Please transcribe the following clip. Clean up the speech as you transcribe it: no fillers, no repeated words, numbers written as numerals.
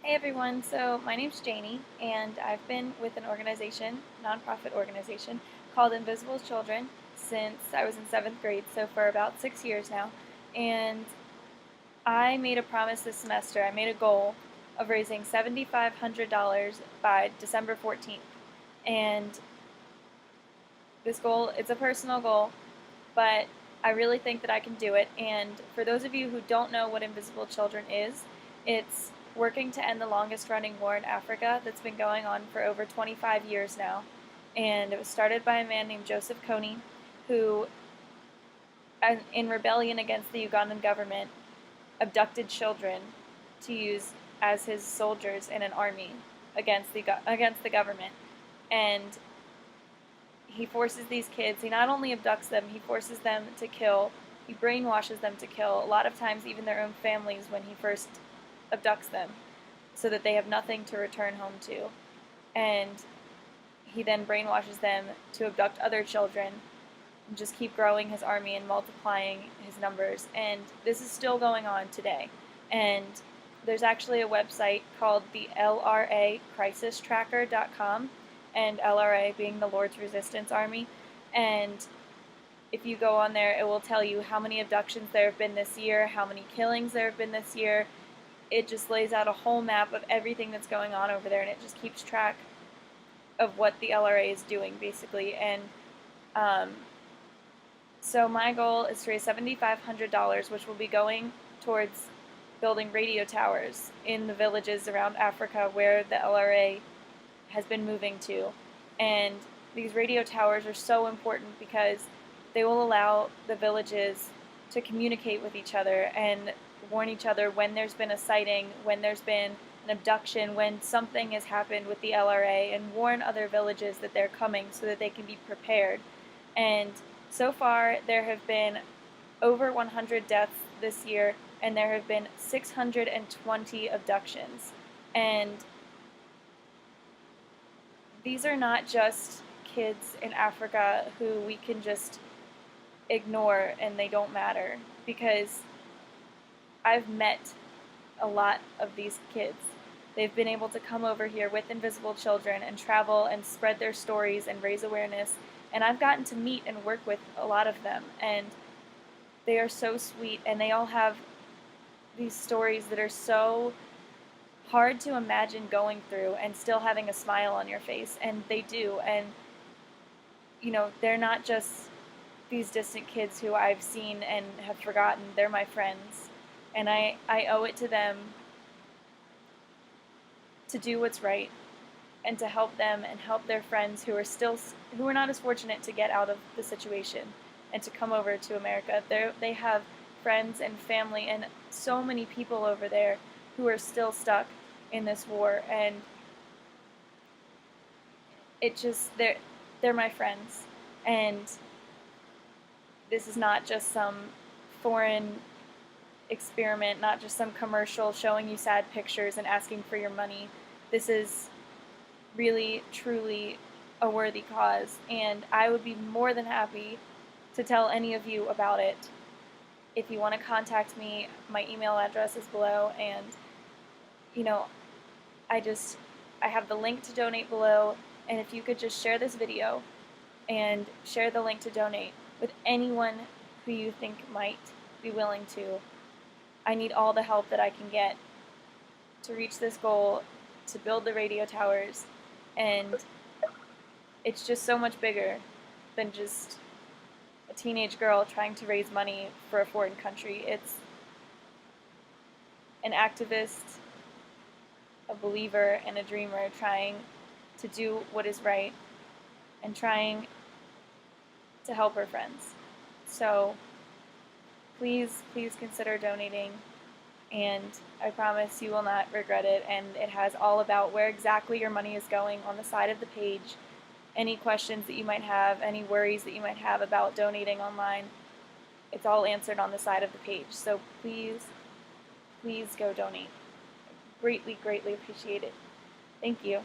Hey everyone, so my name's Janie, and I've been with an organization, nonprofit organization, called Invisible Children since I was in seventh grade, so for about 6 years now. And I made a promise this semester, I made a goal of raising $7,500 by December 14th. And this goal, it's a personal goal, but I really think that I can do it. And for those of you who don't know what Invisible Children is, it's working to end the longest running war in Africa that's been going on for over 25 years now. And it was started by a man named Joseph Kony, who, in rebellion against the Ugandan government, abducted children to use as his soldiers in an army against the government. And he forces these kids, he not only abducts them, he forces them to kill, he brainwashes them to kill, a lot of times even their own families when he first abducts them, so that they have nothing to return home to. And he then brainwashes them to abduct other children and just keep growing his army and multiplying his numbers. And this is still going on today. And there's actually a website called the LRAcrisistracker.com, and LRA being the Lord's Resistance Army. And if you go on there, it will tell you how many abductions there have been this year, how many killings there have been this year. It just lays out a whole map of everything that's going on over there, and it just keeps track of what the LRA is doing, basically. And so my goal is to raise $7,500, which will be going towards building radio towers in the villages around Africa where the LRA has been moving to. And these radio towers are so important because they will allow the villages to communicate with each other and warn each other when there's been a sighting, when there's been an abduction, when something has happened with the LRA, and warn other villages that they're coming so that they can be prepared. And so far, there have been over 100 deaths this year, and there have been 620 abductions. And these are not just kids in Africa who we can just ignore and they don't matter, because I've met a lot of these kids. They've been able to come over here with Invisible Children and travel and spread their stories and raise awareness, and I've gotten to meet and work with a lot of them, and they are so sweet, and they all have these stories that are so hard to imagine going through and still having a smile on your face, and they do. And they're not just these distant kids who I've seen and have forgotten. They're my friends, and I owe it to them to do what's right and to help them and help their friends who are not as fortunate to get out of the situation and to come over to America. They have friends and family and so many people over there who are still stuck in this war, and they're my friends. And this is not just some foreign experiment, not just some commercial showing you sad pictures and asking for your money. This is really, truly a worthy cause, and I would be more than happy to tell any of you about it. If you want to contact me, my email address is below, and you know, I have the link to donate below, and if you could just share this video and share the link to donate with anyone who you think might be willing to. I need all the help that I can get to reach this goal, to build the radio towers, and it's just so much bigger than just a teenage girl trying to raise money for a foreign country. It's an activist, a believer, and a dreamer trying to do what is right and trying to help her friends. So please, please consider donating, and I promise you will not regret it. And it has all about where exactly your money is going on the side of the page. Any questions that you might have, any worries that you might have about donating online, it's all answered on the side of the page. So please, please go donate. Greatly, greatly appreciate it. Thank you.